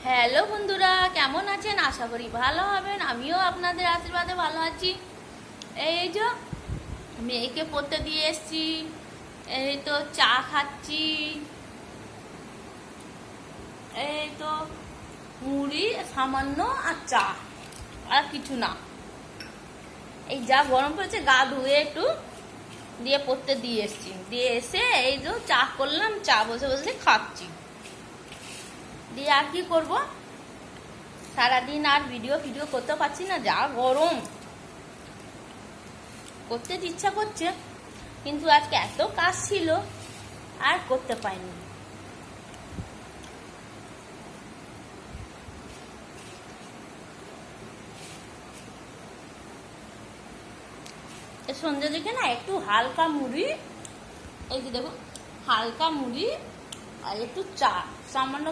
Hello বন্ধুরা, কেমন আছেন? আশা করি ভালো হবেন। আমিও আপনাদের আশীর্বাদে ভালো আছি। এই যে মেয়েকে পড়তে দিয়ে এসছি, এই তো চা খাচ্ছি, এই তো মুড়ি সামান্য আর চা, আর কিছু না। এই যা গরম পড়েছে, গা ধুয়ে একটু দিয়ে পড়তে দিয়ে এসছি, দিয়ে এসে এই যে চা করলাম, চা বসে বসে খাচ্ছি। দিয়ে আর কি করবো, সারাদিন আর ভিডিও করতে পারছি না, যা গরম। করতে ইচ্ছা করছে, কিন্তু আজকে এত কাজ ছিল আর করতে পারিনি। সন্ধ্যে দিকে না একটু হালকা মুড়ি, এই যে দেখুন হালকা মুড়ি আর একটু চা, সামান্য